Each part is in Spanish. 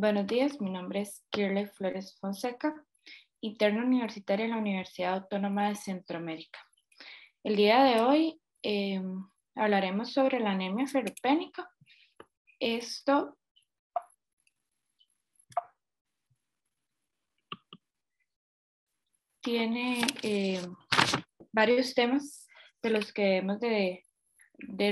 Buenos días, mi nombre es Kirley Flores Fonseca, interna universitaria en la Universidad Autónoma de Centroamérica. El día de hoy hablaremos sobre la anemia ferropénica. Esto tiene varios temas de los que debemos de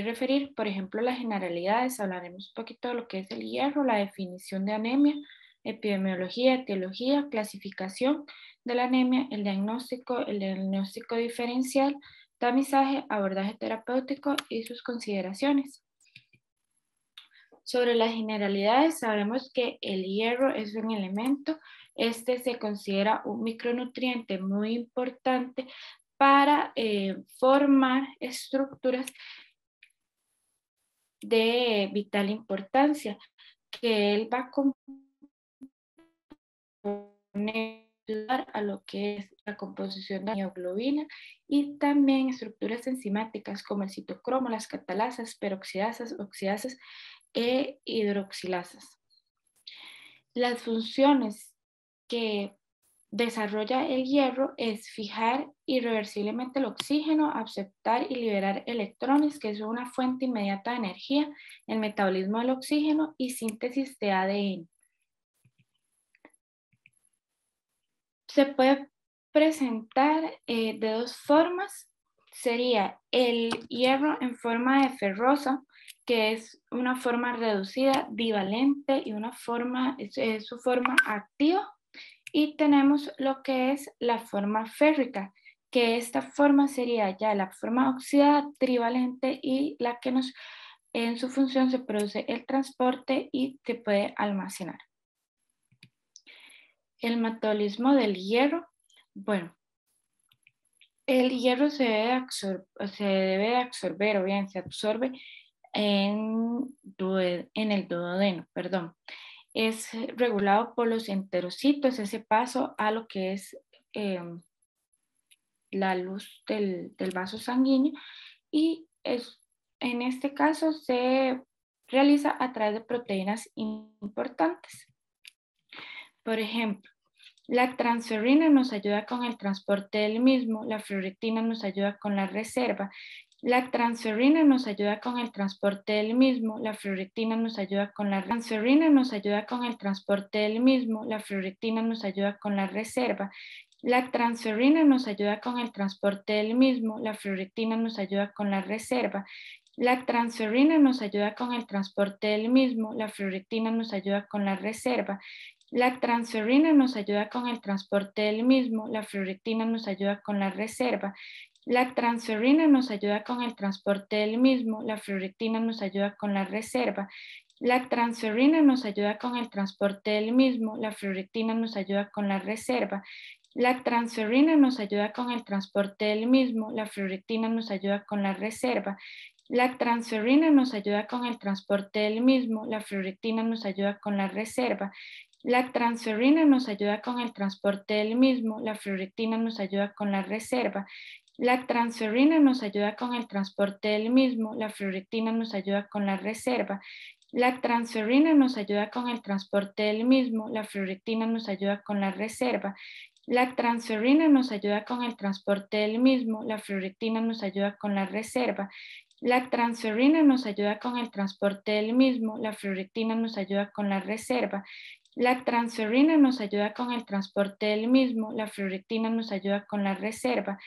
referir. Por ejemplo, las generalidades. Hablaremos un poquito de lo que es el hierro, la definición de anemia, epidemiología, etiología, clasificación de la anemia, el diagnóstico diferencial, tamizaje, abordaje terapéutico y sus consideraciones. Sobre las generalidades, sabemos que el hierro es un elemento. Este se considera un micronutriente muy importante para formar estructuras de vital importancia, que él va a ayudar a lo que es la composición de la mioglobina y también estructuras enzimáticas como el citocromo, las catalasas, peroxidasas, oxidasas e hidroxilasas. Las funciones que desarrolla el hierro es fijar irreversiblemente el oxígeno, aceptar y liberar electrones, que es una fuente inmediata de energía, el metabolismo del oxígeno y síntesis de ADN. Se puede presentar de dos formas. Sería el hierro en forma de ferrosa, que es una forma reducida, bivalente y una forma, es su forma activa. Y tenemos lo que es la forma férrica, que esta forma sería ya la forma oxidada, trivalente y la que en su función se produce el transporte y se puede almacenar. El metabolismo del hierro, bueno, el hierro se debe de absorber, o bien se absorbe en el duodeno, perdón. Es regulado por los enterocitos, ese paso a lo que es la luz del vaso sanguíneo, y en este caso se realiza a través de proteínas importantes. Por ejemplo, la transferrina nos ayuda con el transporte del mismo, la ferritina nos ayuda con la reserva, la transferrina nos ayuda con el transporte del mismo, la ferritina nos ayuda con la transferrina nos ayuda con el transporte del mismo, la ferritina nos ayuda con la reserva, la transferrina nos ayuda con el transporte del mismo, la ferritina nos ayuda con la reserva, la transferrina nos ayuda con el transporte del mismo, la ferritina nos ayuda con la reserva, la transferrina nos ayuda con el transporte del mismo, la ferritina nos ayuda con la reserva, la transferrina nos ayuda con el transporte del mismo, la ferritina nos ayuda con la reserva, la transferrina nos ayuda con el transporte del mismo, la ferritina nos ayuda con la reserva, la transferrina nos ayuda con el transporte del mismo, la ferritina nos ayuda con la reserva, la transferrina nos ayuda con el transporte del mismo, la ferritina nos ayuda con la reserva, la transferrina nos ayuda con el transporte del mismo, la ferritina nos ayuda con la reserva, la transferrina nos ayuda con el transporte del mismo, la ferritina nos ayuda con la reserva, la transferrina nos ayuda con el transporte del mismo, la ferritina nos ayuda con la reserva, la transferrina nos ayuda con el transporte del mismo, la ferritina nos ayuda con la reserva, la transferrina nos ayuda con el transporte del mismo, la ferritina nos ayuda con la reserva, la transferrina nos ayuda con el transporte del mismo, la ferritina nos ayuda con la reserva,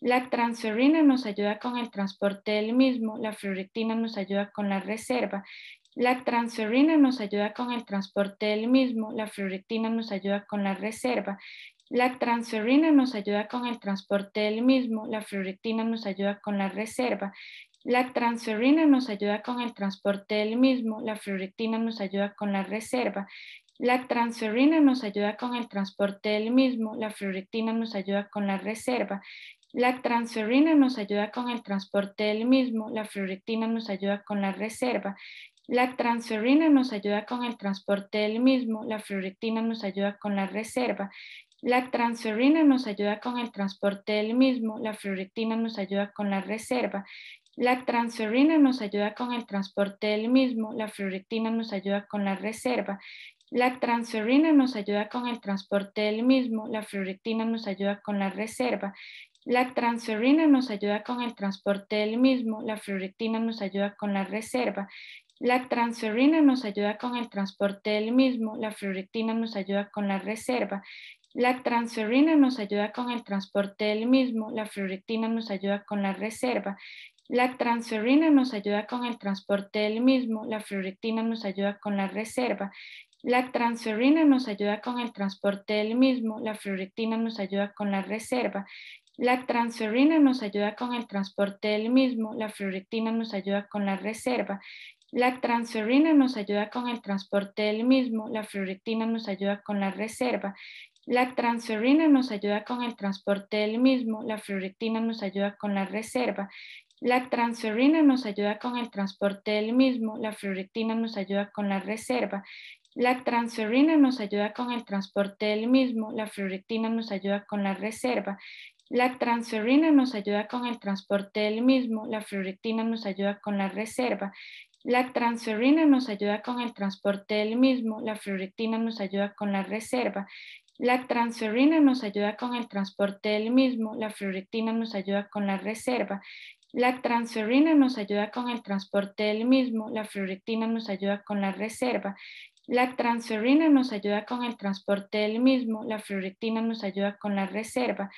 la transferrina nos ayuda con el transporte del mismo, la ferritina nos ayuda con la reserva, la transferrina nos ayuda con el transporte del mismo, la ferritina nos ayuda con la reserva, la transferrina nos ayuda con el transporte del mismo, la ferritina nos ayuda con la reserva, la transferrina nos ayuda con el transporte del mismo, la ferritina nos ayuda con la reserva, la transferrina nos ayuda con el transporte del mismo, la ferritina nos ayuda con la reserva, la transferrina nos ayuda con el transporte del mismo, la ferritina nos ayuda con la reserva, la transferrina nos ayuda con el transporte del mismo, la ferritina nos ayuda con la reserva, la transferrina nos ayuda con el transporte del mismo, la ferritina nos ayuda con la reserva, la transferrina nos ayuda con el transporte del mismo, la ferritina nos ayuda con la reserva, La transferrina nos ayuda con el transporte del mismo, la fluoractina nos ayuda con la reserva. La transferrina nos ayuda con el transporte del mismo, la fluoractina nos ayuda con la reserva. La transferrina nos ayuda con el transporte del mismo, la fluoractina nos ayuda con la reserva. La transferrina nos ayuda con el transporte del mismo, la fluoractina nos ayuda con la reserva. La transferrina nos ayuda con el transporte del mismo, la fluoractina nos ayuda con la reserva. La transferrina nos ayuda con el transporte del mismo, la fluoractina nos ayuda con la reserva. La transferrina nos ayuda con el transporte del mismo, la fluoractina nos ayuda con la reserva. La transferrina nos ayuda con el transporte del mismo, la fluoractina nos ayuda con la reserva. La transferrina nos ayuda con el transporte del mismo, la fluoractina nos ayuda con la reserva. La transferrina nos ayuda con el transporte del mismo, la fluoractina nos ayuda con la reserva. La transferrina nos ayuda con el transporte del mismo, la fluoractina nos ayuda con la reserva. La transferrina nos ayuda con el transporte del mismo, la fluoractina nos ayuda con la reserva. La transferrina nos ayuda con el transporte del mismo, la fluoractina nos ayuda con la reserva. La transferrina nos ayuda con el transporte del mismo, la fluoractina nos ayuda con la reserva. La transferrina nos ayuda con el transporte del mismo, la fluoractina nos ayuda con la reserva. La transferrina nos ayuda con el transporte del mismo, la fluoractina nos ayuda con la reserva.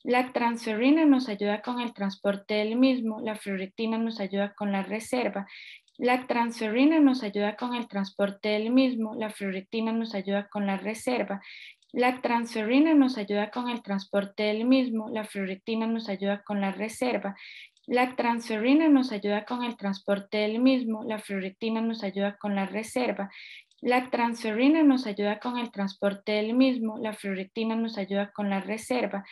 La transferrina nos ayuda con el transporte del mismo, la fluoractina nos ayuda con la reserva. La transferrina nos ayuda con el transporte del mismo, la fluoractina nos ayuda con la reserva. La transferrina nos ayuda con el transporte del mismo, la fluoractina nos ayuda con la reserva. La transferrina nos ayuda con el transporte del mismo, la fluoractina nos ayuda con la reserva. La transferrina nos ayuda con el transporte del mismo, la fluoractina nos ayuda con la reserva.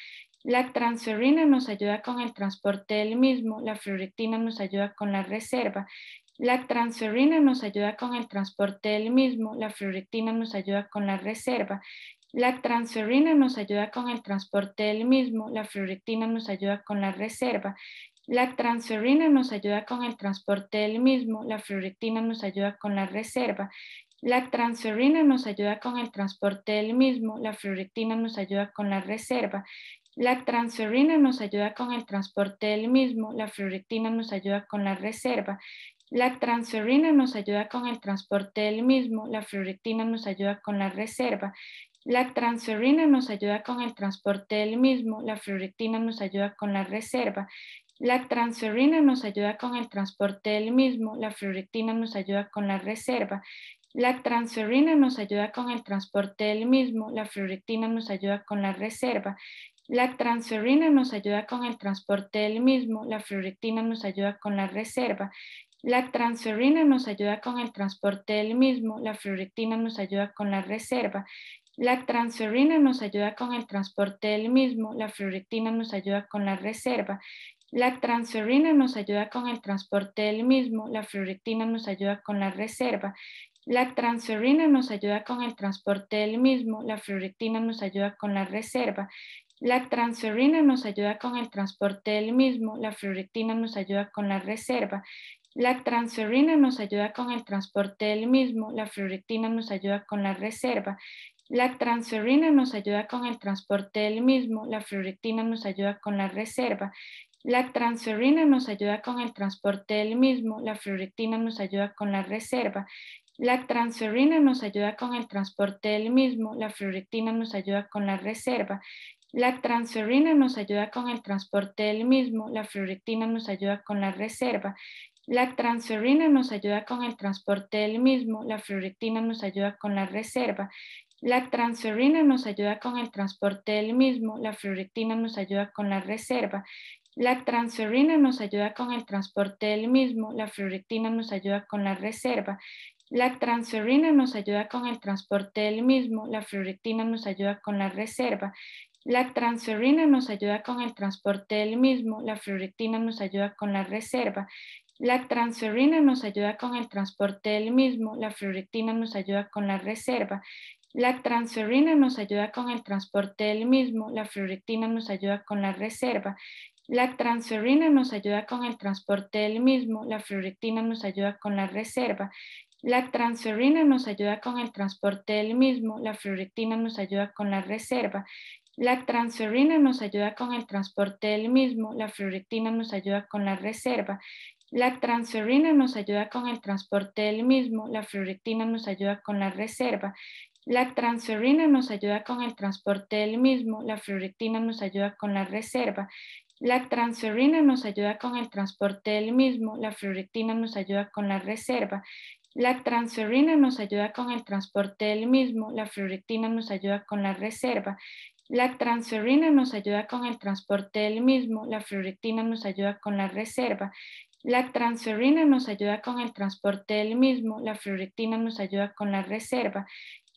La transferrina nos ayuda con el transporte del mismo, la fluoractina nos ayuda con la reserva. La transferrina nos ayuda con el transporte del mismo, la fluoractina nos ayuda con la reserva. La transferrina nos ayuda con el transporte del mismo, la fluoractina nos ayuda con la reserva. La transferrina nos ayuda con el transporte del mismo, la fluoractina nos ayuda con la reserva. La transferrina nos ayuda con el transporte del mismo, la fluoractina nos ayuda con la reserva. La transferrina nos ayuda con el transporte del mismo, la fluoractina nos ayuda con la reserva. La transferrina nos ayuda con el transporte del mismo, la fluoractina nos ayuda con la reserva. La transferrina nos ayuda con el transporte del mismo, la fluoractina nos ayuda con la reserva. La transferrina nos ayuda con el transporte del mismo, la fluoractina nos ayuda con la reserva. La transferrina nos ayuda con el transporte del mismo, la fluoractina nos ayuda con la reserva. La transferrina nos ayuda con el transporte del mismo, la fluoractina nos ayuda con la reserva. La transferrina nos ayuda con el transporte del mismo, la fluoractina nos ayuda con la reserva. La transferrina nos ayuda con el transporte del mismo, la fluoractina nos ayuda con la reserva. La transferrina nos ayuda con el transporte del mismo, la fluoractina nos ayuda con la reserva. La transferrina nos ayuda con el transporte del mismo, la fluoractina nos ayuda con la reserva. La transferrina nos ayuda con el transporte del mismo, la fluoractina nos ayuda con la reserva. La transferrina nos ayuda con el transporte del mismo, la fluoractina nos ayuda con la reserva. La transferrina nos ayuda con el transporte del mismo, la fluoractina nos ayuda con la reserva. La transferrina nos ayuda con el transporte del mismo, la fluoractina nos ayuda con la reserva. La transferrina nos ayuda con el transporte del mismo, la fluoractina nos ayuda con la reserva. La transferrina nos ayuda con el transporte del mismo, la fluoractina nos ayuda con la reserva. La transferrina nos ayuda con el transporte del mismo, la fluoractina nos ayuda con la reserva. La transferrina nos ayuda con el transporte del mismo, la fluoractina nos ayuda con la reserva. La transferrina nos ayuda con el transporte del mismo, la fluoractina nos ayuda con la reserva. La transferrina nos ayuda con el transporte del mismo, la fluoractina nos ayuda con la reserva. La transferrina nos ayuda con el transporte del mismo, la fluoractina nos ayuda con la reserva. La transferrina nos ayuda con el transporte del mismo, la fluoractina nos ayuda con la reserva. La transferrina nos ayuda con el transporte del mismo, la fluoractina nos ayuda con la reserva. La transferrina nos ayuda con el transporte del mismo, la fluoractina nos ayuda con la reserva. La transferrina nos ayuda con el transporte del mismo, la fluoractina nos ayuda con la reserva. La transferrina nos ayuda con el transporte del mismo, la fluoractina nos ayuda con la reserva. La transferrina nos ayuda con el transporte del mismo, la fluoractina nos ayuda con la reserva. La transferrina nos ayuda con el transporte del mismo, la fluoractina nos ayuda con la reserva. La transferrina nos ayuda con el transporte del mismo, la fluoractina nos ayuda con la reserva. La transferrina nos ayuda con el transporte del mismo, la fluoractina nos ayuda con la reserva. La transferrina nos ayuda con el transporte del mismo, la fluoractina nos ayuda con la reserva. La transferrina nos ayuda con el transporte del mismo, la fluoractina nos ayuda con la reserva.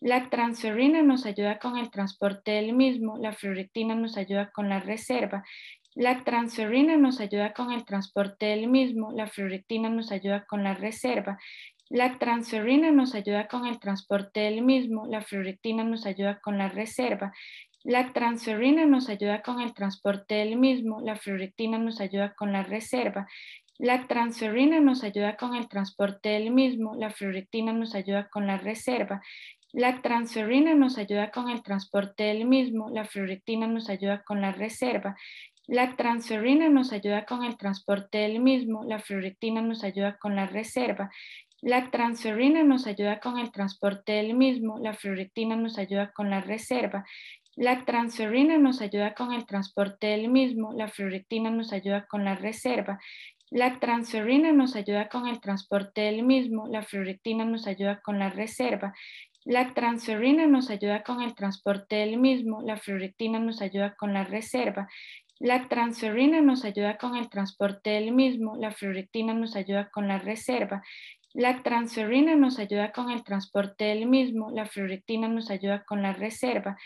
La transferrina nos ayuda con el transporte del mismo, la fluoractina nos ayuda con la reserva. La transferrina nos ayuda con el transporte del mismo, la fluoractina nos ayuda con la reserva. La transferrina nos ayuda con el transporte del mismo, la fluoractina nos ayuda con la reserva. La transferrina nos ayuda con el transporte del mismo, la fluoractina nos ayuda con la reserva. La transferrina nos ayuda con el transporte del mismo, la fluoractina nos ayuda con la reserva. La transferrina nos ayuda con el transporte del mismo, la fluoractina nos ayuda con la reserva. La transferrina nos ayuda con el transporte del mismo, la fluoractina nos ayuda con la reserva. La transferrina nos ayuda con el transporte del mismo, la fluoractina nos ayuda con la reserva. La transferrina nos ayuda con el transporte del mismo, la fluoractina nos ayuda con la reserva. La transferrina nos ayuda con el transporte del mismo, la fluoractina nos ayuda con la reserva. La transferrina nos ayuda con el transporte del mismo, la fluoractina nos ayuda con la reserva. La transferrina nos ayuda con el transporte del mismo, la fluoractina nos ayuda con la reserva. La transferrina nos ayuda con el transporte del mismo, la fluoractina nos ayuda con la reserva.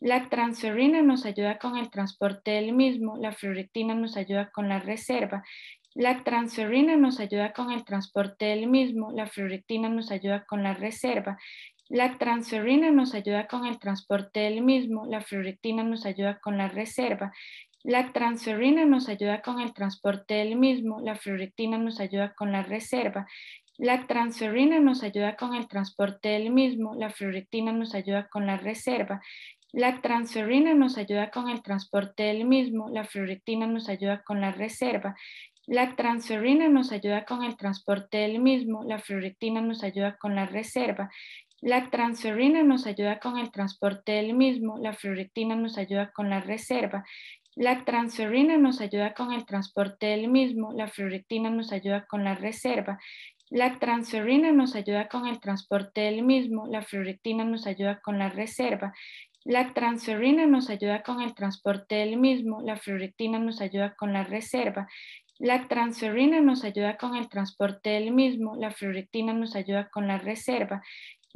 La transferrina nos ayuda con el transporte del mismo, la fluoractina nos ayuda con la reserva. La transferrina nos ayuda con el transporte del mismo, la fluoractina nos ayuda con la reserva. La transferrina nos ayuda con el transporte del mismo, la fluoractina nos ayuda con la reserva. La transferrina nos ayuda con el transporte del mismo, la fluoractina nos ayuda con la reserva. La transferrina nos ayuda con el transporte del mismo, la fluoractina nos ayuda con la reserva. La transferrina nos ayuda con el transporte del mismo, la fluoractina nos ayuda con la reserva. La transferrina nos ayuda con el transporte del mismo, la fluoractina nos ayuda con la reserva. La transferrina nos ayuda con el transporte del mismo, la fluoractina nos ayuda con la reserva. La transferrina nos ayuda con el transporte del mismo, la fluoractina nos ayuda con la reserva. La transferrina nos ayuda con el transporte del mismo, la fluoractina nos ayuda con la reserva. La transferrina nos ayuda con el transporte del mismo, la fluoractina nos ayuda con la reserva. La transferrina nos ayuda con el transporte del mismo, la fluoractina nos ayuda con la reserva. La transferrina nos ayuda con el transporte del mismo, la fluoractina nos ayuda con la reserva.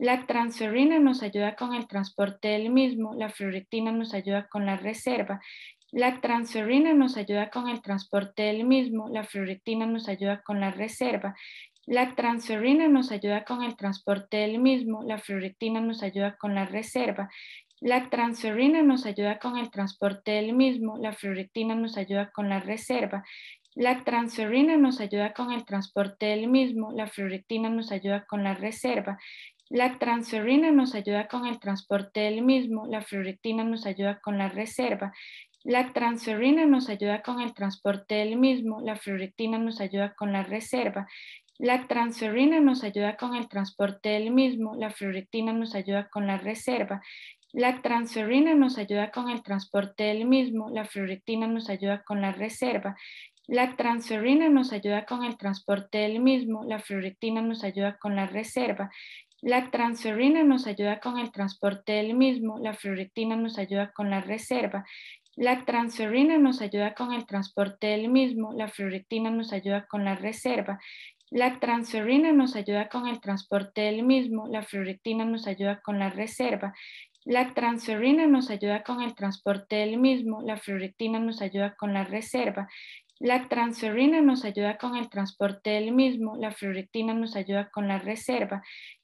La transferrina nos ayuda con el transporte del mismo, la fluoractina nos ayuda con la reserva. La transferrina nos ayuda con el transporte del mismo, la fluoractina nos ayuda con la reserva. La transferrina nos ayuda con el transporte del mismo, la fluoractina nos ayuda con la reserva. La transferrina nos ayuda con el transporte del mismo, la fluoractina nos ayuda con la reserva. La transferrina nos ayuda con el transporte del mismo, la fluoractina nos ayuda con la reserva. La transferrina nos ayuda con el transporte del mismo, la fluoractina nos ayuda con la reserva. La transferrina nos ayuda con el transporte del mismo, la fluoractina nos ayuda con la reserva. La transferrina nos ayuda con el transporte del mismo, la fluoractina nos ayuda con la reserva. La transferrina nos ayuda con el transporte del mismo, la fluoractina nos ayuda con la reserva. La transferrina nos ayuda con el transporte del mismo, la fluoractina nos ayuda con la reserva. La transferrina nos ayuda con el transporte del mismo, la fluoractina nos ayuda con la reserva. La transferrina nos ayuda con el transporte del mismo, la fluoractina nos ayuda con la reserva. La transferrina nos ayuda con el transporte del mismo, la fluoractina nos ayuda con la reserva. La transferrina nos ayuda con el transporte del mismo, la fluoractina nos ayuda con la reserva.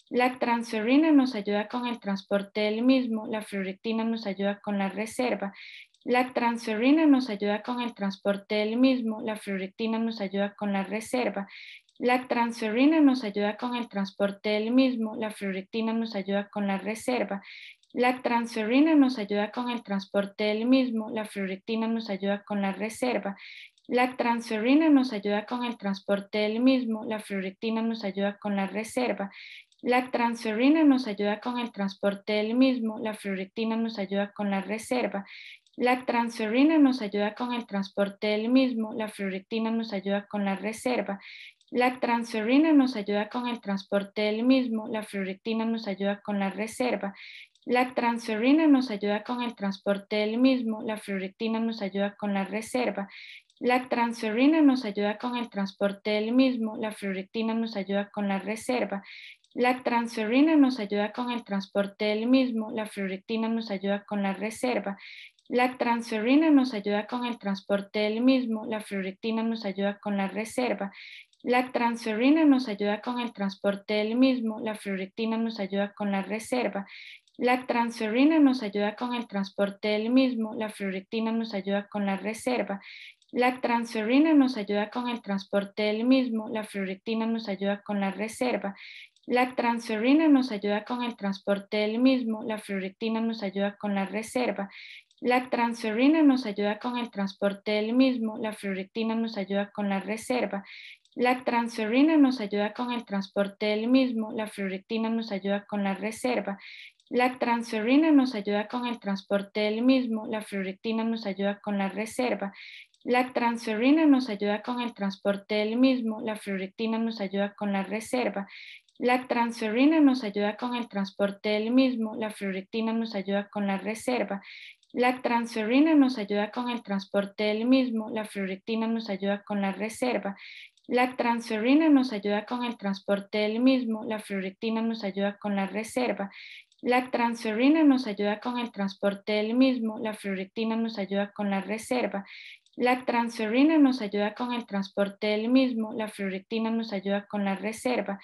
La transferrina nos ayuda con el transporte del mismo, la fluoractina nos ayuda con la reserva. La transferrina nos ayuda con el transporte del mismo, la fluoractina nos ayuda con la reserva. La transferrina nos ayuda con el transporte del mismo, la fluoractina nos ayuda con la reserva. La transferrina nos ayuda con el transporte del mismo, la fluoractina nos ayuda con la reserva. La transferrina nos ayuda con el transporte del mismo, la fluoractina nos ayuda con la reserva. La transferrina nos ayuda con el transporte del mismo, la fluoractina nos ayuda con la reserva. La transferrina nos ayuda con el transporte del mismo, la fluoractina nos ayuda con la reserva. La transferrina nos ayuda con el transporte del mismo, la fluoractina nos ayuda con la reserva. La transferrina nos ayuda con el transporte del mismo, la fluoractina nos ayuda con la reserva. La transferrina nos ayuda con el transporte del mismo, la fluoractina nos ayuda con la reserva. La transferrina nos ayuda con el transporte del mismo, la fluoractina nos ayuda con la reserva. La transferrina nos ayuda con el transporte del mismo, la fluoractina nos ayuda con la reserva. La transferrina nos ayuda con el transporte del mismo, la fluoractina nos ayuda con la reserva. La transferrina nos ayuda con el transporte del mismo, la fluoractina nos ayuda con la reserva. La transferrina nos ayuda con el transporte del mismo, la fluoractina nos ayuda con la reserva. La transferrina nos ayuda con el transporte del mismo, la fluoractina nos ayuda con la reserva. La transferrina nos ayuda con el transporte del mismo, la fluoractina nos ayuda con la reserva. La transferrina nos ayuda con el transporte del mismo, la fluoractina nos ayuda con la reserva. La transferrina nos ayuda con el transporte del mismo, la fluoractina nos ayuda con la reserva. La transferrina nos ayuda con el transporte del mismo, la fluoractina nos ayuda con la reserva. La transferrina nos ayuda con el transporte del mismo, la fluoractina nos ayuda con la reserva. La transferrina nos ayuda con el transporte del mismo, la fluoractina nos ayuda con la reserva. La transferrina nos ayuda con el transporte del mismo, la fluoractina nos ayuda con la reserva. La transferrina nos ayuda con el transporte del mismo, la fluoractina nos ayuda con la reserva. La transferrina nos ayuda con el transporte del mismo, la fluoractina nos ayuda con la reserva. La transferrina nos ayuda con el transporte del mismo, la fluoractina nos ayuda con la reserva.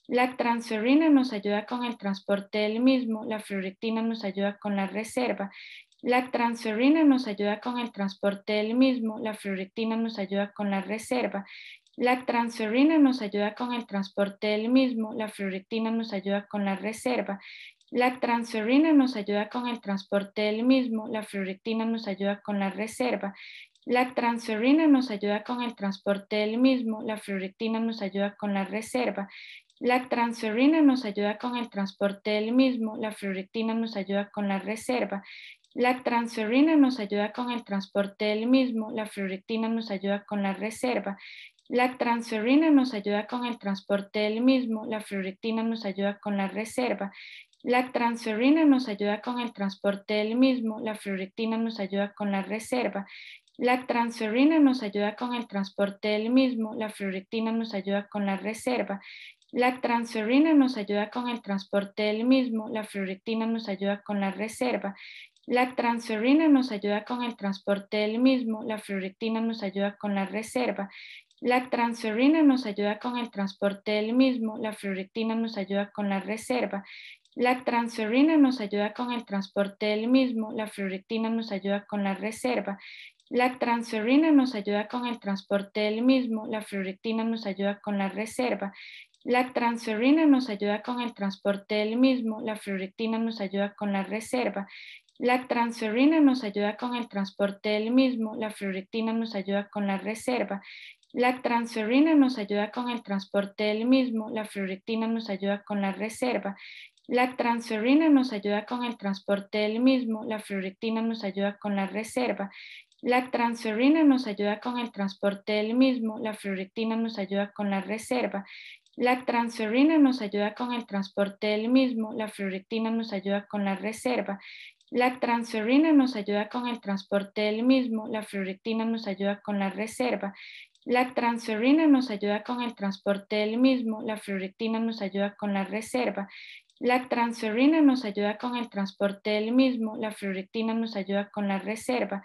La transferrina nos ayuda con el transporte del mismo, la fluoractina nos ayuda con la reserva. La transferrina nos ayuda con el transporte del mismo, la fluoractina nos ayuda con la reserva. La transferrina nos ayuda con el transporte del mismo, la fluoractina nos ayuda con la reserva. La transferrina nos ayuda con el transporte del mismo, la fluoractina nos ayuda con la reserva. La transferrina nos ayuda con el transporte del mismo, la fluoractina nos ayuda con la reserva. La transferrina nos ayuda con el transporte del mismo, la fluoractina nos ayuda con la reserva. La transferrina nos ayuda con el transporte del mismo, la fluoractina nos ayuda con la reserva. La transferrina nos ayuda con el transporte del mismo, la fluoractina nos ayuda con la reserva. La transferrina nos ayuda con el transporte del mismo, la fluoractina nos ayuda con la reserva. La transferrina nos ayuda con el transporte del mismo, la fluoractina nos ayuda con la reserva. La transferrina nos ayuda con el transporte del mismo, la fluoractina nos ayuda con la reserva. La transferrina nos ayuda con el transporte del mismo, la fluoractina nos ayuda con la reserva. La transferrina nos ayuda con el transporte del mismo, la fluoractina nos ayuda con la reserva. La transferrina nos ayuda con el transporte del mismo, la fluoractina nos ayuda con la reserva. La transferrina nos ayuda con el transporte del mismo, la fluoractina nos ayuda con la reserva. La transferrina nos ayuda con el transporte del mismo, la fluoractina nos ayuda con la reserva. La transferrina nos ayuda con el transporte del mismo, la fluoractina nos ayuda con la reserva. La transferrina nos ayuda con el transporte del mismo, la fluoractina nos ayuda con la reserva. La transferrina nos ayuda con el transporte del mismo, la fluoractina nos ayuda con la reserva. La transferrina nos ayuda con el transporte del mismo, la fluoractina nos ayuda con la reserva. La transferrina nos ayuda con el transporte del mismo, la fluoractina nos ayuda con la reserva. La transferrina nos ayuda con el transporte del mismo, la fluoractina nos ayuda con la reserva. La transferrina nos ayuda con el transporte del mismo, la fluoractina nos ayuda con la reserva.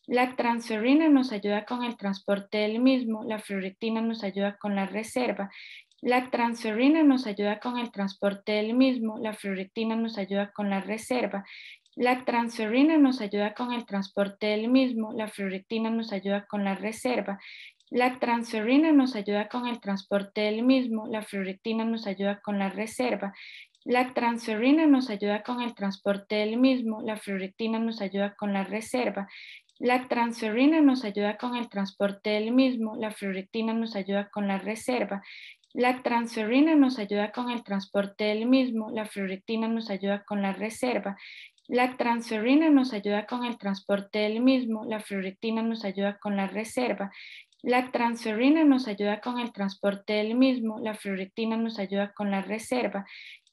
La transferrina nos ayuda con el transporte del mismo, la fluoractina nos ayuda con la reserva. La transferrina nos ayuda con el transporte del mismo, la fluoractina nos ayuda con la reserva. La transferrina nos ayuda con el transporte del mismo, la fluoractina nos ayuda con la reserva. La transferrina nos ayuda con el transporte del mismo, la fluoractina nos ayuda con la reserva. La transferrina nos ayuda con el transporte del mismo, la fluoractina nos ayuda con la reserva. La transferrina nos ayuda con el transporte del mismo, la fluoractina nos ayuda con la reserva. La transferrina nos ayuda con el transporte del mismo, la fluoractina nos ayuda con la reserva. La transferrina nos ayuda con el transporte del mismo, la fluoractina nos ayuda con la reserva. La transferrina nos ayuda con el transporte del mismo, la fluoractina nos ayuda con la reserva.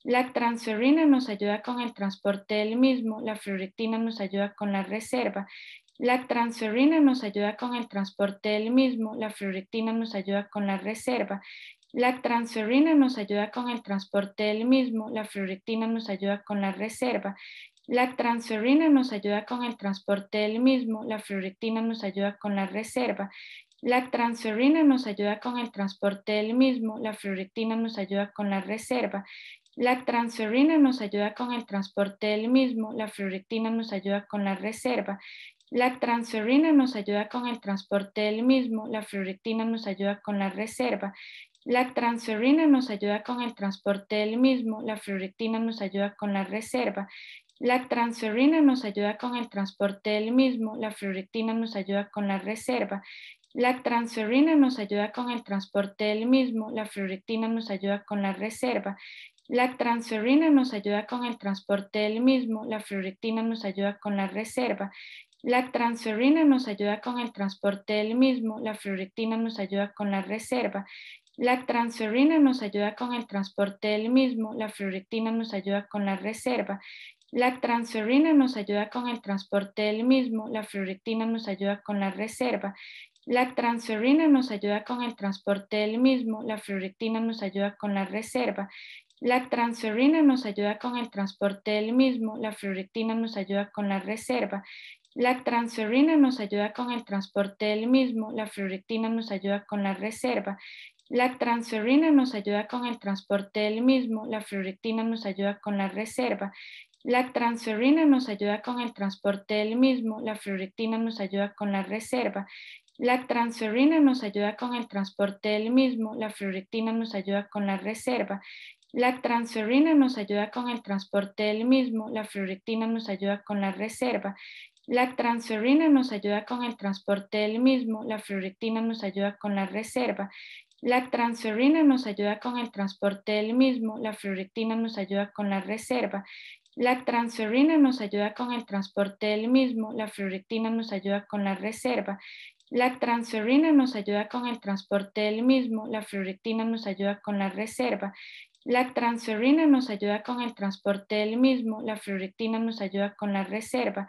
La transferrina nos ayuda con el transporte del mismo, la fluoractina nos ayuda con la reserva. La transferrina nos ayuda con el transporte del mismo, la fluoractina nos ayuda con la reserva. La transferrina nos ayuda con el transporte del mismo, la fluoractina nos ayuda con la reserva. La transferrina nos ayuda con el transporte del mismo, la fluoractina nos ayuda con la reserva. La transferrina nos ayuda con el transporte del mismo, la fluoractina nos ayuda con la reserva. La transferrina nos ayuda con el transporte del mismo, la fluoractina nos ayuda con la reserva. La transferrina nos ayuda con el transporte del mismo, la fluoractina nos ayuda con la reserva. La transferrina nos ayuda con el transporte del mismo, la fluoractina nos ayuda con la reserva. La transferrina nos ayuda con el transporte del mismo, la fluoractina nos ayuda con la reserva. La transferrina nos ayuda con el transporte del mismo, la fluoractina nos ayuda con la reserva. La transferrina nos ayuda con el transporte del mismo, la fluoractina nos ayuda con la reserva. La transferrina nos ayuda con el transporte del mismo, la fluoractina nos ayuda con la reserva. La transferrina nos ayuda con el transporte del mismo, la fluoractina nos ayuda con la reserva. La transferrina nos ayuda con el transporte del mismo, la fluoractina nos ayuda con la reserva. La transferrina nos ayuda con el transporte del mismo, la fluoractina nos ayuda con la reserva. La transferrina nos ayuda con el transporte del mismo, la fluoractina nos ayuda con la reserva. La transferrina nos ayuda con el transporte del mismo, la fluoractina nos ayuda con la reserva. La transferrina nos ayuda con el transporte del mismo, la fluoractina nos ayuda con la reserva. La transferrina nos ayuda con el transporte del mismo, la fluoractina nos ayuda con la reserva. La transferrina nos ayuda con el transporte del mismo, la fluoractina nos ayuda con la reserva. La transferrina nos ayuda con el transporte del mismo, la fluoractina nos ayuda con la reserva. La transferrina nos ayuda con el transporte del mismo, la fluoractina nos ayuda con la reserva. La transferrina nos ayuda con el transporte del mismo, la fluoractina nos ayuda con la reserva. La transferrina nos ayuda con el transporte del mismo, la fluoractina nos ayuda con la reserva. La transferrina nos ayuda con el transporte del mismo, la fluoractina nos ayuda con la reserva. La transferrina nos ayuda con el transporte del mismo, la fluoractina nos ayuda con la reserva. La transferrina nos ayuda con el transporte del mismo, la fluoractina nos ayuda con la reserva.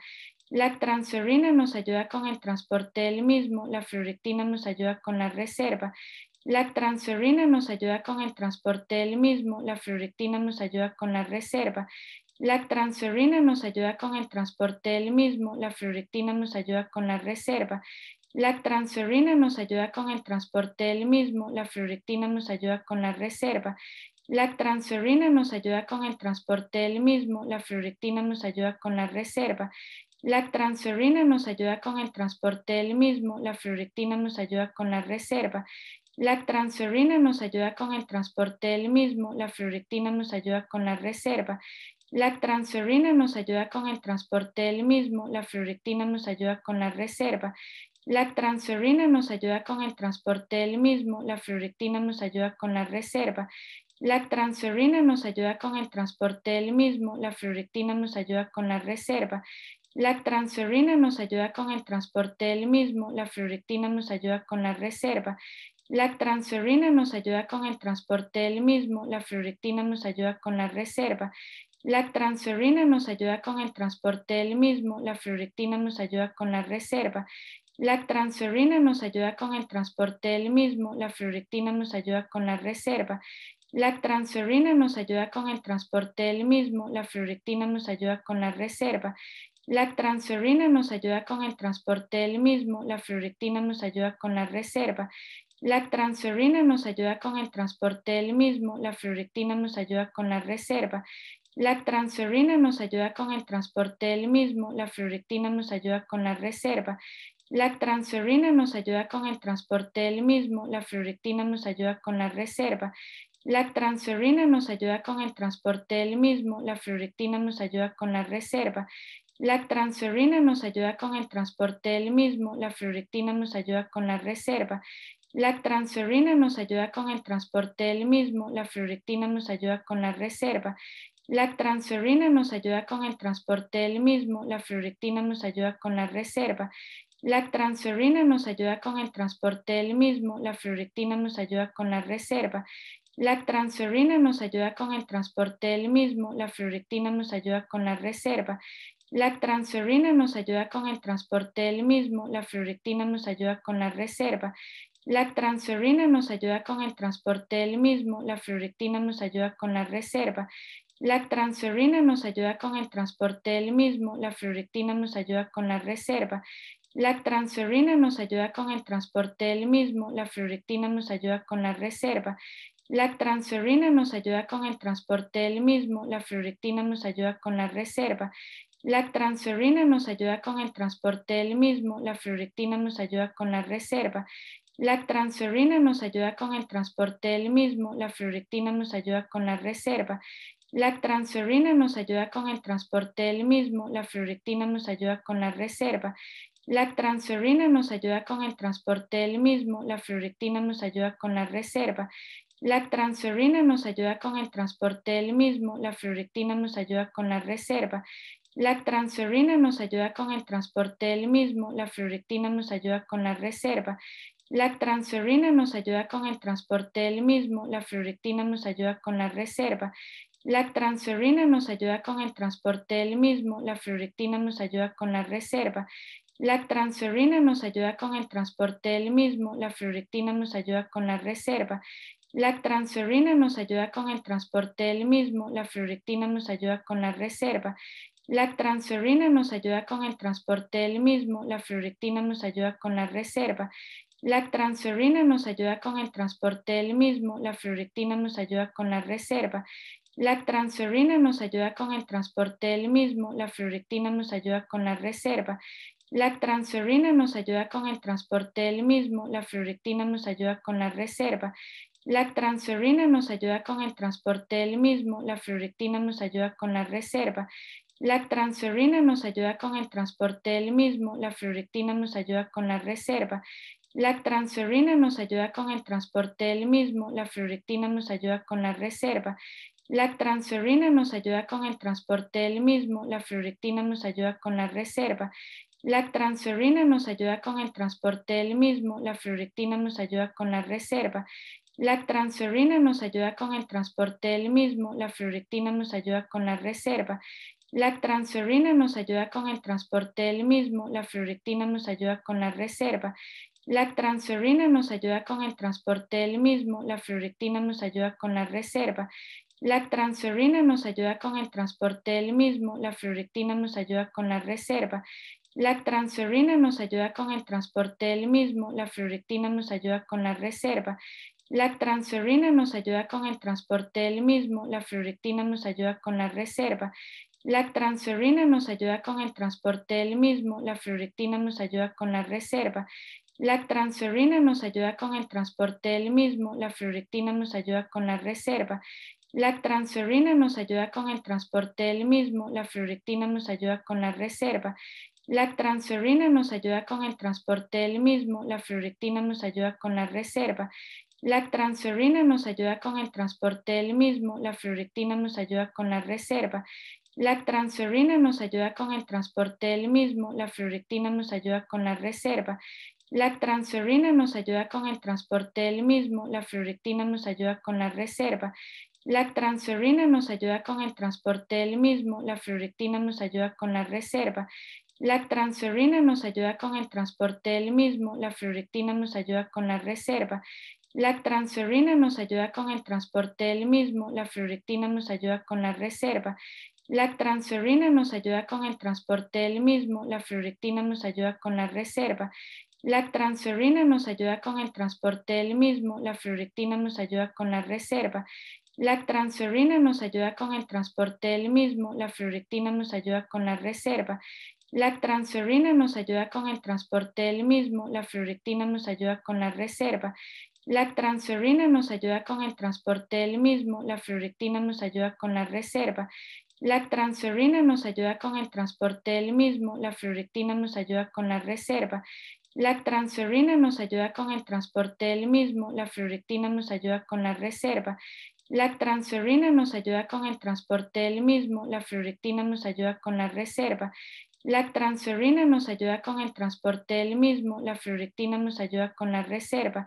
La transferrina nos ayuda con el transporte del mismo, la fluoractina nos ayuda con la reserva. La transferrina nos ayuda con el transporte del mismo, la fluoractina nos ayuda con la reserva. La transferrina nos ayuda con el transporte del mismo, la fluoractina nos ayuda con la reserva. La transferrina nos ayuda con el transporte del mismo, la fluoractina nos ayuda con la reserva. La transferrina nos ayuda con el transporte del mismo, la fluoractina nos ayuda con la reserva. La transferrina nos ayuda con el transporte del mismo, la fluoractina nos ayuda con la reserva. La transferrina nos ayuda con el transporte del mismo, la fluoractina nos ayuda con la reserva. La transferrina nos ayuda con el transporte del mismo, la fluoractina nos ayuda con la reserva. La transferrina nos ayuda con el transporte del mismo, la fluoractina nos ayuda con la reserva. La transferrina nos ayuda con el transporte del mismo, la fluoractina nos ayuda con la reserva. La transferrina nos ayuda con el transporte del mismo, la fluoractina nos ayuda con la reserva. La transferrina nos ayuda con el transporte del mismo, la fluoractina nos ayuda con la reserva. La transferrina nos ayuda con el transporte del mismo, la fluoractina nos ayuda con la reserva. La transferrina nos ayuda con el transporte del mismo, la fluoractina nos ayuda con la reserva. La transferrina nos ayuda con el transporte del mismo, la fluoractina nos ayuda con la reserva. La transferrina nos ayuda con el transporte del mismo, la fluoractina nos ayuda con la reserva. La transferrina nos ayuda con el transporte del mismo, la fluoractina nos ayuda con la reserva. La transferrina nos ayuda con el transporte del mismo, la fluoractina nos ayuda con la reserva. La transferrina nos ayuda con el transporte del mismo, la fluoractina nos ayuda con la reserva. La transferrina nos ayuda con el transporte del mismo, la fluoractina nos ayuda con la reserva. La transferrina nos ayuda con el transporte del mismo, la fluoractina nos ayuda con la reserva. La transferrina nos ayuda con el transporte del mismo, la fluoractina nos ayuda con la reserva. La transferrina nos ayuda con el transporte del mismo, la fluoractina nos ayuda con la reserva. La transferrina nos ayuda con el transporte del mismo, la fluoractina nos ayuda con la reserva. La transferrina nos ayuda con el transporte del mismo, la fluoractina nos ayuda con la reserva. La transferrina nos ayuda con el transporte del mismo, la fluoractina nos ayuda con la reserva. La transferrina nos ayuda con el transporte del mismo, la fluoractina nos ayuda con la reserva. La transferrina nos ayuda con el transporte del mismo, la fluoractina nos ayuda con la reserva. La transferrina nos ayuda con el transporte del mismo, la fluoractina nos ayuda con la reserva. La transferrina nos ayuda con el transporte del mismo, la fluoractina nos ayuda con la reserva. La transferrina nos ayuda con el transporte del mismo, la fluoractina nos ayuda con la reserva. La transferrina nos ayuda con el transporte del mismo, la fluoractina nos ayuda con la reserva. La transferrina nos ayuda con el transporte del mismo, la fluoractina nos ayuda con la reserva. La transferrina nos ayuda con el transporte del mismo, la fluoractina nos ayuda con la reserva. La transferrina nos ayuda con el transporte del mismo, la fluoractina nos ayuda con la reserva. La transferrina nos ayuda con el transporte del mismo, la fluoractina nos ayuda con la reserva. La transferrina nos ayuda con el transporte del mismo, la fluoractina nos ayuda con la reserva. La transferrina nos ayuda con el transporte del mismo, la fluoractina nos ayuda con la reserva. La transferrina nos ayuda con el transporte del mismo, la fluoractina nos ayuda con la reserva. La transferrina nos ayuda con el transporte del mismo, la fluoractina nos ayuda con la reserva. La transferrina nos ayuda con el transporte del mismo, la fluoractina nos ayuda con la reserva. La transferrina nos ayuda con el transporte del mismo, la fluoractina nos ayuda con la reserva. La transferrina nos ayuda con el transporte del mismo, la fluoractina nos ayuda con la reserva. La transferrina nos ayuda con el transporte del mismo, la fluoractina nos ayuda con la reserva. La transferrina nos ayuda con el transporte del mismo, la fluoractina nos ayuda con la reserva. La transferrina nos ayuda con el transporte del mismo, la fluoractina nos ayuda con la reserva. La transferrina nos ayuda con el transporte del mismo, la fluoractina nos ayuda con la reserva. La transferrina nos ayuda con el transporte del mismo, la fluoractina nos ayuda con la reserva. La transferrina nos ayuda con el transporte del mismo, la fluoractina nos ayuda con la reserva. La transferrina nos ayuda con el transporte del mismo, la fluoractina nos ayuda con la reserva. La transferrina nos ayuda con el transporte del mismo, la fluoractina nos ayuda con la reserva. La transferrina nos ayuda con el transporte del mismo, la fluoractina nos ayuda con la reserva. La transferrina nos ayuda con el transporte del mismo, la fluoractina nos ayuda con la reserva. La transferrina nos ayuda con el transporte del mismo, la fluoractina nos ayuda con la reserva. La transferrina nos ayuda con el transporte del mismo, la fluoractina nos ayuda con la reserva. La transferrina nos ayuda con el transporte del mismo, la fluoractina nos ayuda con la reserva. La transferrina nos ayuda con el transporte del mismo, la fluoractina nos ayuda con la reserva. La transferrina nos ayuda con el transporte del mismo, la fluoractina nos ayuda con la reserva. La transferrina nos ayuda con el transporte del mismo, la fluoractina nos ayuda con la reserva. La transferrina nos ayuda con el transporte del mismo, la fluoractina nos ayuda con la reserva. La transferrina nos ayuda con el transporte del mismo, la fluoractina nos ayuda con la reserva. La transferrina nos ayuda con el transporte del mismo, la fluoractina nos ayuda con la reserva. La transferrina nos ayuda con el transporte del mismo, la fluoractina nos ayuda con la reserva. La transferrina nos ayuda con el transporte del mismo, la fluoractina nos ayuda con la reserva. La transferrina nos ayuda con el transporte del mismo, la fluoractina nos ayuda con la reserva. La transferrina nos ayuda con el transporte del mismo, la fluoractina nos ayuda con la reserva. La transferrina nos ayuda con el transporte del mismo, la fluoractina nos ayuda con la reserva. La transferrina nos ayuda con el transporte del mismo, la fluorectina nos ayuda con la reserva. La transferrina nos ayuda con el transporte del mismo, la fluorectina nos ayuda con la reserva. La transferrina nos ayuda con el transporte del mismo, la fluorectina nos ayuda con la reserva. La transferrina nos ayuda con el transporte del mismo, la fluorectina nos ayuda con la reserva. La transferrina nos ayuda con el transporte del mismo, la fluorectina nos ayuda con la reserva. La transferrina nos ayuda con el transporte del mismo, la fluorectina nos ayuda con la reserva.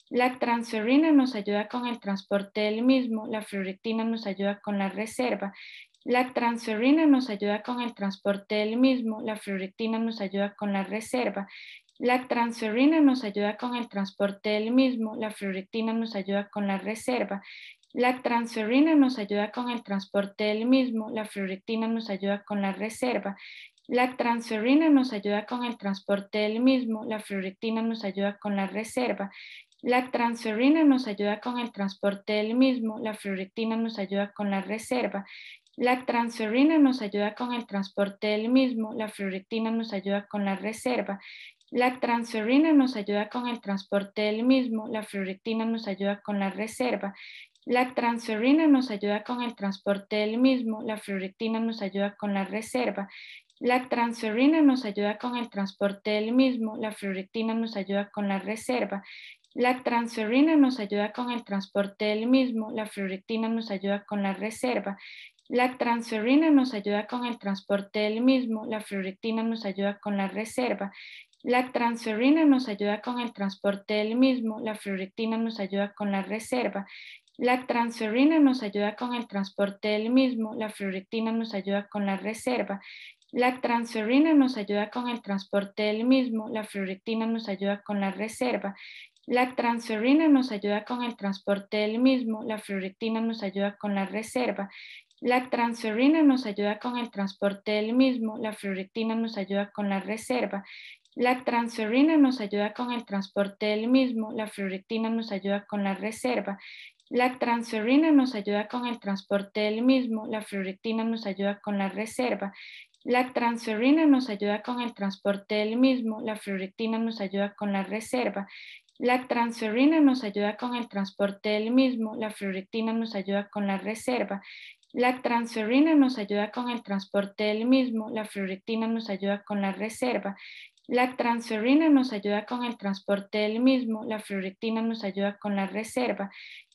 La transferrina nos ayuda con el transporte del mismo, la fluorectina nos ayuda con la reserva. La transferrina nos ayuda con el transporte del mismo, la fluorectina nos ayuda con la reserva. La transferrina nos ayuda con el transporte del mismo, la fluorectina nos ayuda con la reserva. La transferrina nos ayuda con el transporte del mismo, la fluorectina nos ayuda con la reserva. La transferrina nos ayuda con el transporte del mismo, la fluorectina nos ayuda con la reserva. La transferrina nos ayuda con el transporte del mismo, la fluorectina nos ayuda con la reserva. La transferrina nos ayuda con el transporte del mismo, la fluorectina nos ayuda con la reserva. La transferrina nos ayuda con el transporte del mismo, la fluorectina nos ayuda con la reserva. La transferrina nos ayuda con el transporte del mismo, la fluorectina nos ayuda con la reserva. La transferrina nos ayuda con el transporte del mismo, la fluorectina nos ayuda con la reserva. La transferrina nos ayuda con el transporte del mismo, la fluorectina nos ayuda con la reserva. La transferrina nos ayuda con el transporte del mismo, la fluorectina nos ayuda con la reserva. La transferrina nos ayuda con el transporte del mismo, la fluorectina nos ayuda con la reserva. La transferrina nos ayuda con el transporte del mismo, la fluorectina nos ayuda con la reserva. La transferrina nos ayuda con el transporte del mismo, la fluorectina nos ayuda con la reserva. La transferrina nos ayuda con el transporte del mismo, la fluorectina nos ayuda con la reserva. La transferrina nos ayuda con el transporte del mismo, la fluorectina nos ayuda con la reserva. La transferrina nos ayuda con el transporte del mismo, la fluorectina nos ayuda con la reserva. La transferrina nos ayuda con el transporte del mismo, la fluorectina nos ayuda con la reserva. La transferrina nos ayuda con el transporte del mismo, la fluorectina nos ayuda con la reserva. La transferrina nos ayuda con el transporte del mismo, la fluorectina nos ayuda con la reserva. La transferrina nos ayuda con el transporte del mismo, la fluorectina nos ayuda con la reserva. La transferrina nos ayuda con el transporte del mismo, la fluorectina nos ayuda con la reserva. La transferrina nos ayuda con el transporte del mismo, la fluorectina nos ayuda con la reserva.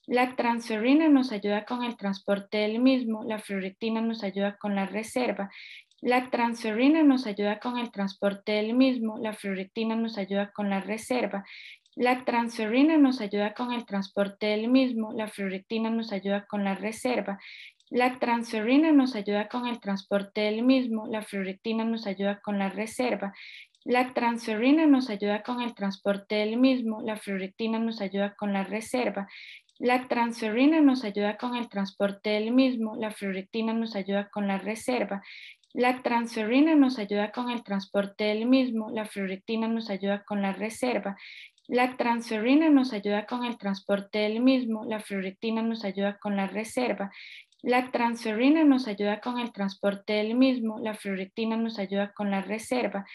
La transferrina nos ayuda con el transporte del mismo, la fluorectina nos ayuda con la reserva. La transferrina nos ayuda con el transporte del mismo, la fluorectina nos ayuda con la reserva. La transferrina nos ayuda con el transporte del mismo, la fluorectina nos ayuda con la reserva. La transferrina nos ayuda con el transporte del mismo, la fluorectina nos ayuda con la reserva. La transferrina nos ayuda con el transporte del mismo, la fluorectina nos ayuda con la reserva. La transferrina nos ayuda con el transporte del mismo, la fluorectina nos ayuda con la reserva. La transferrina nos ayuda con el transporte del mismo, la fluorectina nos ayuda con la reserva. La transferrina nos ayuda con el transporte del mismo, la fluorectina nos ayuda con la reserva. La transferrina nos ayuda con el transporte del mismo, la fluorectina nos ayuda con la reserva.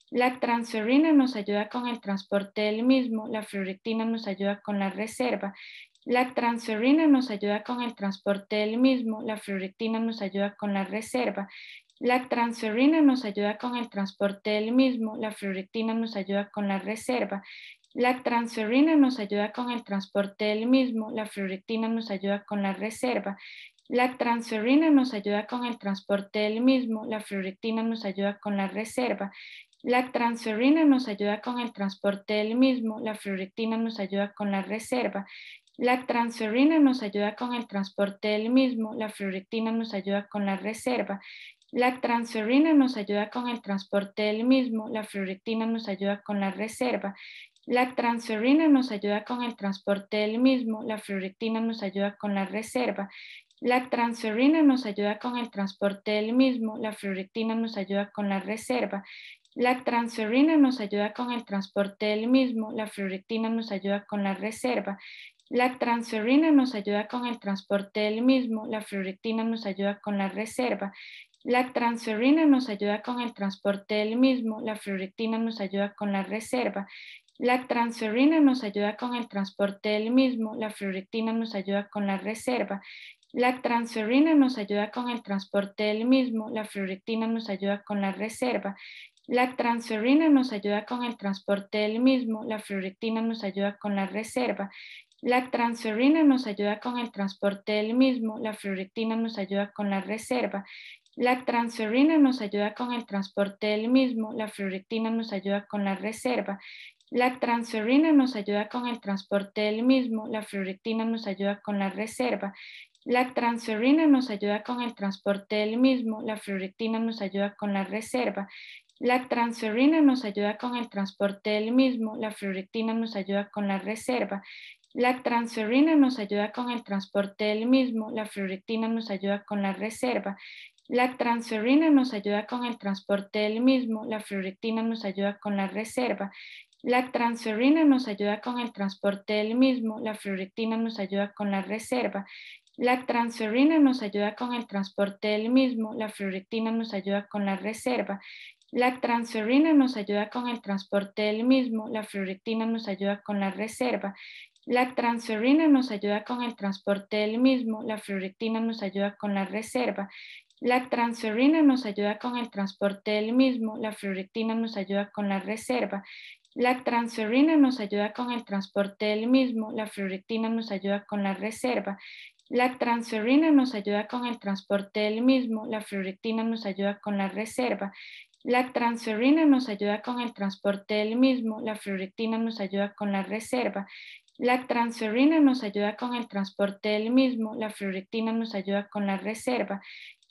La transferrina nos ayuda con el transporte del mismo, la fluorectina nos ayuda con la reserva. La transferrina nos ayuda con el transporte del mismo, la fluorectina nos ayuda con la reserva. La transferrina nos ayuda con el transporte del mismo, la fluorectina nos ayuda con la reserva. La transferrina nos ayuda con el transporte del mismo, la fluorectina nos ayuda con la reserva. La transferrina nos ayuda con el transporte del mismo, la fluorectina nos ayuda con la reserva. La transferrina nos ayuda con el transporte del mismo, la fluorectina nos ayuda con la reserva. La transferrina nos ayuda con el transporte del mismo, la fluorectina nos ayuda con la reserva. La transferrina nos ayuda con el transporte del mismo, la fluorectina nos ayuda con la reserva. La transferrina nos ayuda con el transporte del mismo, la fluorectina nos ayuda con la reserva. La transferrina nos ayuda con el transporte del mismo, la fluorectina nos ayuda con la reserva. La transferrina nos ayuda con el transporte del mismo, la fluorectina nos ayuda con la reserva. La transferrina nos ayuda con el transporte del mismo, la fluorectina nos ayuda con la reserva. La transferrina nos ayuda con el transporte del mismo, la fluorectina nos ayuda con la reserva. La transferrina nos ayuda con el transporte del mismo, la fluorectina nos ayuda con la reserva. La transferrina nos ayuda con el transporte del mismo, la fluorectina nos ayuda con la reserva. La transferrina nos ayuda con el transporte del mismo, la fluorectina nos ayuda con la reserva. La transferrina nos ayuda con el transporte del mismo, la fluorectina nos ayuda con la reserva. La transferrina nos ayuda con el transporte del mismo, la fluorectina nos ayuda con la reserva. La transferrina nos ayuda con el transporte del mismo, la fluorectina nos ayuda con la reserva. La transferrina nos ayuda con el transporte del mismo, la fluorectina nos ayuda con la reserva. La transferrina nos ayuda con el transporte del mismo, la fluorectina nos ayuda con la reserva. La transferrina nos ayuda con el transporte del mismo, la fluorectina nos ayuda con la reserva. La transferrina nos ayuda con el transporte del mismo, la fluorectina nos ayuda con la reserva. La transferrina nos ayuda con el transporte del mismo, la fluorectina nos ayuda con la reserva. La transferrina nos ayuda con el transporte del mismo, la fluorectina nos ayuda con la reserva. La transferrina nos ayuda con el transporte del mismo, la fluorectina nos ayuda con la reserva. La transferrina nos ayuda con el transporte del mismo, la fluorectina nos ayuda con la reserva. La transferrina nos ayuda con el transporte del mismo, la fluorectina nos ayuda con la reserva. La transferrina nos ayuda con el transporte del mismo, la fluorectina nos ayuda con la reserva. La transferrina nos ayuda con el transporte del mismo, la fluorectina nos ayuda con la reserva. La transferrina nos ayuda con el transporte del mismo, la fluorectina nos ayuda con la reserva.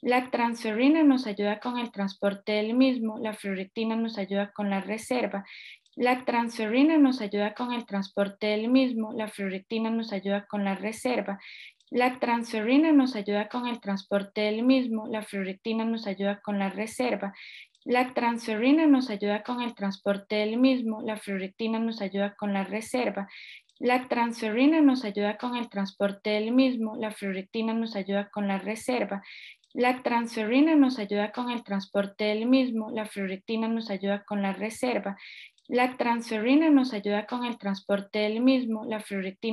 La transferrina nos ayuda con el transporte del mismo, la fluorectina nos ayuda con la reserva. La transferrina nos ayuda con el transporte del mismo, la fluorectina nos ayuda con la reserva. La transferrina nos ayuda con el transporte del mismo, la fluorectina nos ayuda con la reserva. La transferrina nos ayuda con el transporte del mismo, la fluorectina nos ayuda con la reserva. La transferrina nos ayuda con el transporte del mismo, la fluorectina nos ayuda con la reserva. La transferrina nos ayuda con el transporte del mismo, la fluorectina nos ayuda con la reserva. La transferrina nos ayuda con el transporte del mismo, la fluorectina nos ayuda con la reserva. La transferrina nos ayuda con el transporte del mismo, la fluorectina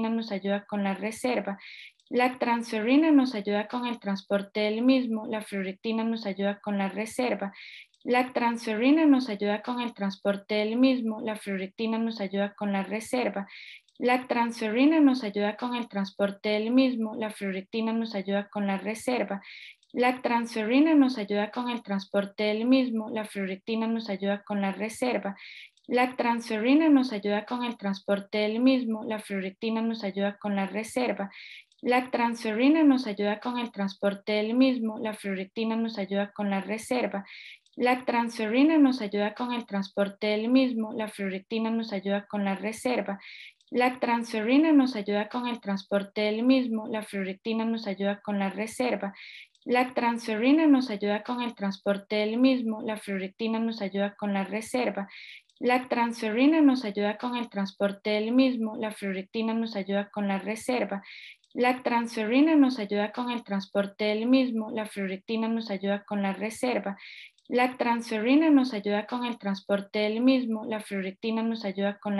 nos ayuda con la reserva. La transferrina nos ayuda con el transporte del mismo, la fluorectina nos ayuda con la reserva. La transferrina nos ayuda con el transporte del mismo, la fluorectina nos ayuda con la reserva. La transferrina nos ayuda con el transporte del mismo, la fluorectina nos ayuda con la reserva. La transferrina nos ayuda con el transporte del mismo, la fluorectina nos ayuda con la reserva. La transferrina nos ayuda con el transporte del mismo, la fluorectina nos ayuda con la reserva. La transferrina nos ayuda con el transporte del mismo, la fluorectina nos ayuda con la reserva. La transferrina nos ayuda con el transporte del mismo, la fluorectina nos ayuda con la reserva. La transferrina nos ayuda con el transporte del mismo, la fluorectina nos ayuda con la reserva. La transferrina nos ayuda con el transporte del mismo, la fluorectina nos ayuda con la reserva. La transferrina nos ayuda con el transporte del mismo, la fluorectina nos ayuda con la reserva. La transferrina nos ayuda con el transporte del mismo, la fluorectina nos ayuda con la reserva. La transferrina nos ayuda con el transporte del mismo, la fluorectina nos ayuda con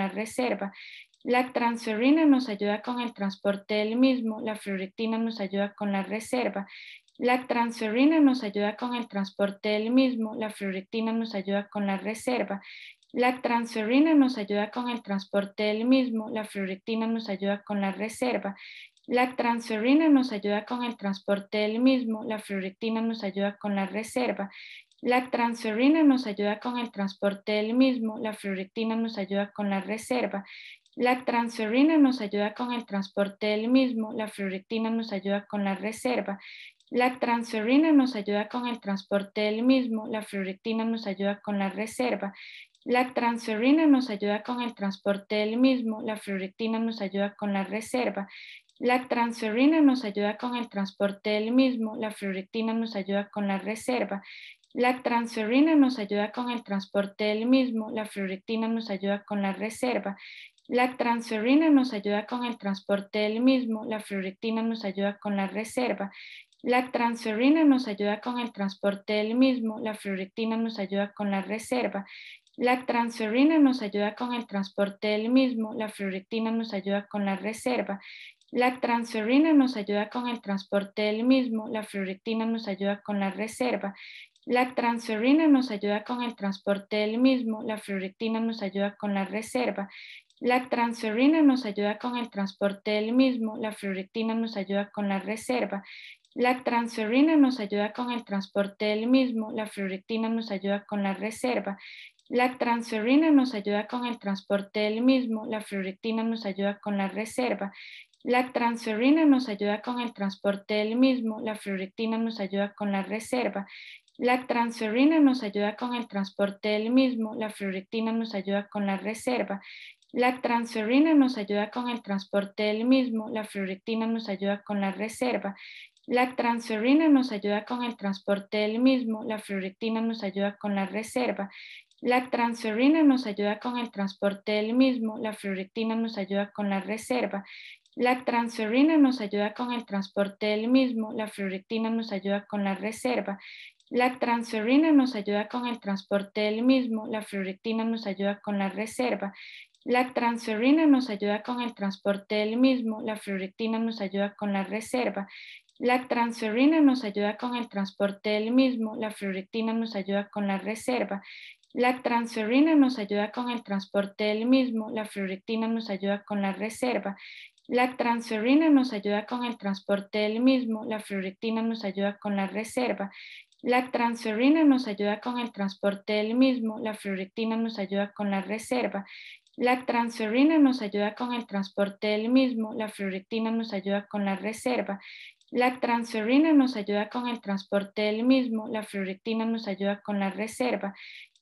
la reserva. La transferrina nos ayuda con el transporte del mismo, la fluorectina nos ayuda con la reserva. La transferrina nos ayuda con el transporte del mismo, la fluorectina nos ayuda con la reserva. La transferrina nos ayuda con el transporte del mismo, la fluorectina nos ayuda con la reserva. La transferrina nos ayuda con el transporte del mismo, la fluorectina nos ayuda con la reserva. La transferrina nos ayuda con el transporte del mismo, la fluorectina nos ayuda con la reserva. La transferrina nos ayuda con el transporte del mismo, la fluorectina nos ayuda con la reserva. La transferrina nos ayuda con el transporte del mismo, la fluorectina nos ayuda con la reserva. La transferrina nos ayuda con el transporte del mismo, la fluorectina nos ayuda con la reserva. La transferrina nos ayuda con el transporte del mismo, la fluorectina nos ayuda con la reserva. La transferrina nos ayuda con el transporte del mismo, la fluorectina nos ayuda con la reserva. La transferrina nos ayuda con el transporte del mismo, la fluoractina nos ayuda con la reserva. La transferrina nos ayuda con el transporte del mismo, la fluoractina nos ayuda con la reserva. La transferrina nos ayuda con el transporte del mismo, la fluoractina nos ayuda con la reserva. La transferrina nos ayuda con el transporte del mismo, la fluoractina nos ayuda con la reserva. La transferrina nos ayuda con el transporte del mismo, la fluoractina nos ayuda con la reserva. La transferrina nos ayuda con el transporte del mismo, la fluoractina nos ayuda con la reserva. La transferrina nos ayuda con el transporte del mismo, la fluoractina nos ayuda con la reserva. La transferrina nos ayuda con el transporte del mismo, la fluoractina nos ayuda con la reserva. La transferrina nos ayuda con el transporte del mismo, la fluoractina nos ayuda con la reserva. La transferrina nos ayuda con el transporte del mismo, la fluoractina nos ayuda con la reserva. La transferrina nos ayuda con el transporte del mismo, la fluoractina nos ayuda con la reserva. La transferrina nos ayuda con el transporte del mismo, la fluoractina nos ayuda con la reserva. La transferrina nos ayuda con el transporte del mismo, la fluoractina nos ayuda con la reserva. La transferrina nos ayuda con el transporte del mismo, la fluoractina nos ayuda con la reserva. La transferrina nos ayuda con el transporte del mismo, la fluoractina nos ayuda con la reserva. La transferrina nos ayuda con el transporte del mismo, la fluoractina nos ayuda con la reserva. La transferrina nos ayuda con el transporte del mismo, la fluoractina nos ayuda con la reserva. La transferrina nos ayuda con el transporte del mismo, la fluoractina nos ayuda con la reserva. La transferrina nos ayuda con el transporte del mismo, la fluoractina nos ayuda con la reserva. La transferrina nos ayuda con el transporte del mismo, la fluoractina nos ayuda con la reserva. La transferrina nos ayuda con el transporte del mismo, la fluoractina nos ayuda con la reserva.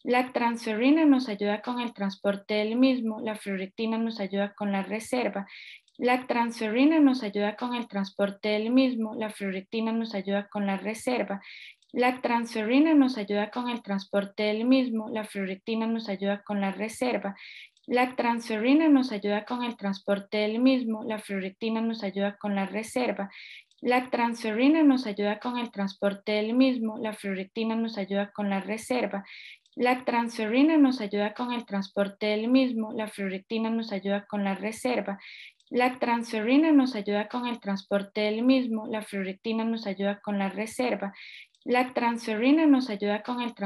La transferrina nos ayuda con el transporte del mismo, la fluoractina nos ayuda con la reserva. La transferrina nos ayuda con el transporte del mismo, la fluoractina nos ayuda con la reserva. La transferrina nos ayuda con el transporte del mismo, la fluoractina nos ayuda con la reserva. La transferrina nos ayuda con el transporte del mismo, la fluoractina nos ayuda con la reserva. La transferrina nos ayuda con el transporte del mismo, la fluoractina nos ayuda con la reserva. La transferrina nos ayuda con el transporte del mismo, la fluoractina nos ayuda con la reserva. La transferrina nos ayuda con el transporte del mismo, la fluoractina nos ayuda con la reserva. La transferrina nos ayuda con el transporte